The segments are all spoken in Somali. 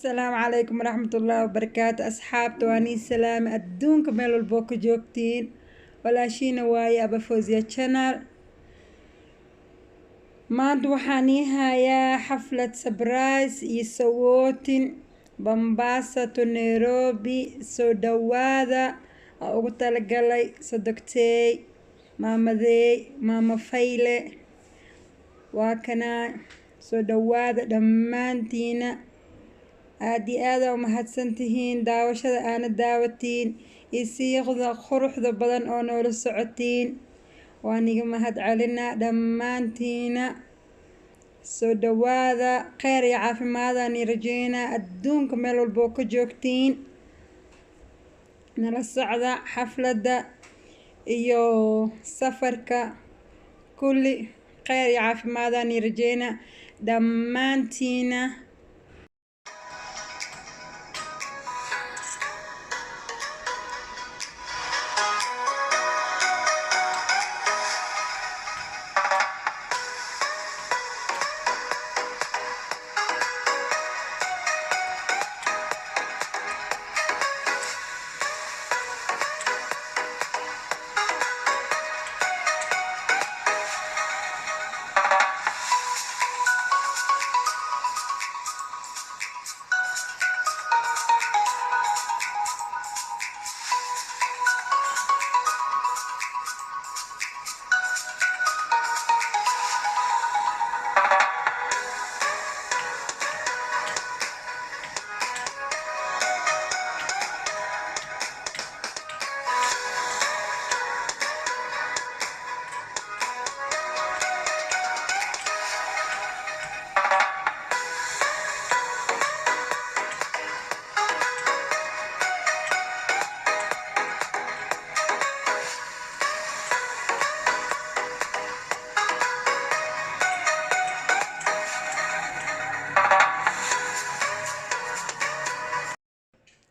السلام عليكم ورحمة الله وبركاته أصحاب تواني سلام أدونك ميلو البوك جوكتين ولا شينا واي أبا فوزيا channel maanta waxaan ii hayaa xaflad surprise iyo sawootin Mombasa to Nairobi soo dhawaada ugu talagalay sadogtay maamaday maama fayle waa kana soo dhawaada dhammaantiina aad iyo aad u mahadsantihiin daawashada aana daawatiin iyo siiqda quruxda badan oo noola socotiin waan iga mahad celinaa dhammaantiina soo dhawaada khayr iyo caafimaad aan rajeynaa adduunka meel walba oo ka joogtiin nala socda xafladda iyo safarka kulli khayr iyo caafimaad aan rajeynaa dhammaantiina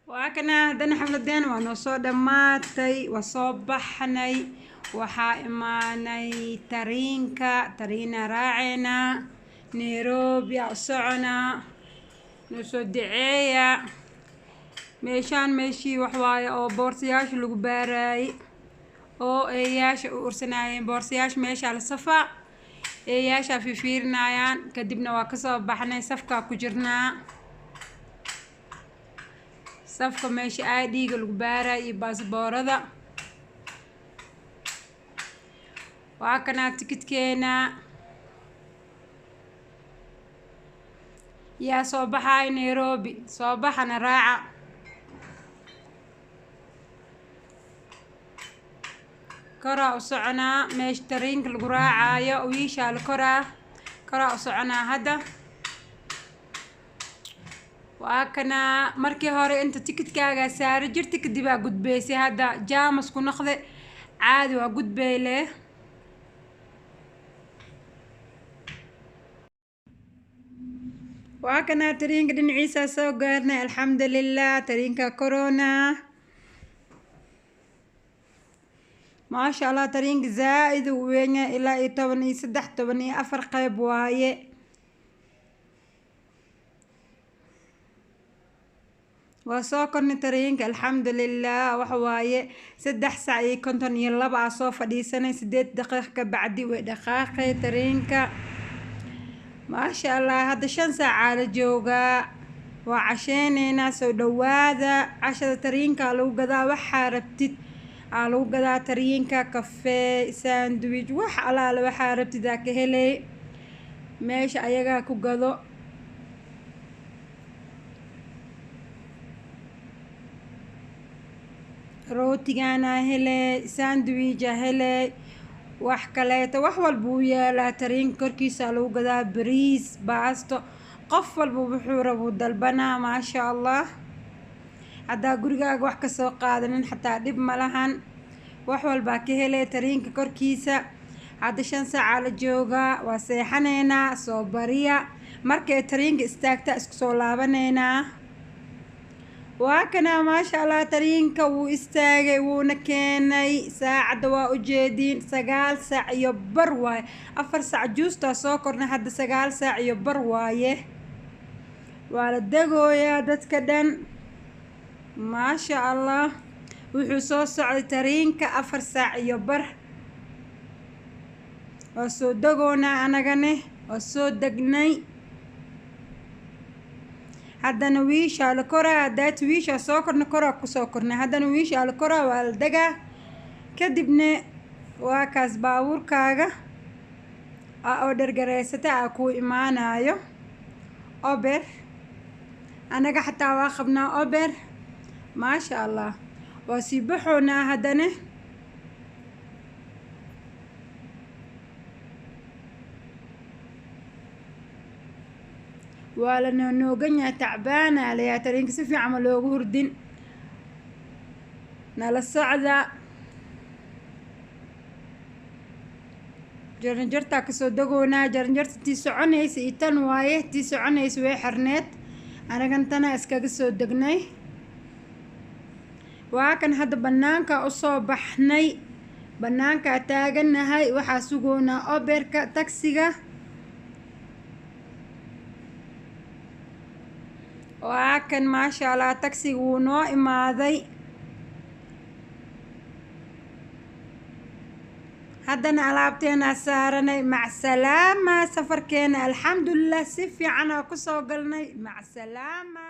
وأكنا هدنا حفلتين ونصو دماتي وصبحني وحا إماني ترينا راعنا نيروبي أصعنا نسو دعية ميشان ميشي وحوايا أو بورسياش لقباراي أو إياش أرسنايين بورسياش ميش على الصفا إياش في فيرنايان كدبنا وكسو بحني صفكا كجرنا safka meesha ID-ga lagu baaray iyo baasaboorada waa kana tikidkeena yaa soo baxay Nairobi soo baxana raaca kora u soconaa meesha tareenka lagu raacayo oo wiishaal kora u soconaa hadda وأكنا مركي هوري أنت تيكت كاغا ساري جرتي كدبا قد بيسي هذا جامس كو نخذ عادي وقد بيله وأكنا ترينك دين عيسى سوغرنا الحمد لله ترينك كورونا ما شاء الله ترينك زائد وين إلا إتواني سدح تواني أفرق بوايه وسوكرني ترينك الحمد لله وحوايه 3 ساعة كنتن يلبع صوفة دي سنة 6 دقائق بعدي ودقائق ترينك ما شاء الله هذا 5 ساعة على جوجا وعشان ناس ودواذا 10 ترينك على قدا وحاربتت على قدا ترينك كافيه ساندويج على وحاربتت ذاك هلي ماشي أيها كوجادو روتيغانا هلي ساندويجا هلي wax kaleeto wax walba uu yaalaa tareen korkiisa lagu gadaa bariis baasto qof walba wuxuu rabo dalbanaa ma sha Allah hadaa gurigaaga wax ka soo qaadanin xataa dib ma lahan wax walba ka helay tareenka korkiisa hada 5 saac la jooga waa seexaneena soo bariya markay tareenka istaagta isku soo laabaneena وأكنا ما شاء الله ترينك وإستاجي ونكيني ساعة دواء جديد 9 ساعة يبر واي 4 ساعة جوز تسوكرنا حد 9 ساعة يبر وايه waa la degooyaa dadka dhan maasha allah wuxuu soo socday tariinka 4 saac iyo bar waa soo degoonaa anagane waa soo degnay haddana wiishaa la koraa haddaad wiishaa soo korna koraa kusoo kornay haddana wiishaa la koraa waa la degaa kadibna waa kaas baabuurkaaga oo dhergareysata kuu imaanayo ober anaga xataa waa qabnaa ober maasha allah waa sii baxoonaa haddana waa la nooganyahay tacbaana layaa tariinka si fiican ma loogu hurdin nala socda jaranjartaa kasoo degoonaa jaranjarta tii soconaysa iyo tan waaye tii soconaysa way xirneed anagan tana iskaga soo degnay waa kan hadda bannaanka usoo baxnay bannaankaa taaganahay waxaa sugoonaa oberka tagsiga waa kan maasha allah tagsiga wuu noo imaaday haddana alaabteena saaranay macsalaama safarkeena alxamdulilah si fiican aa kusoo galnay macsalaama.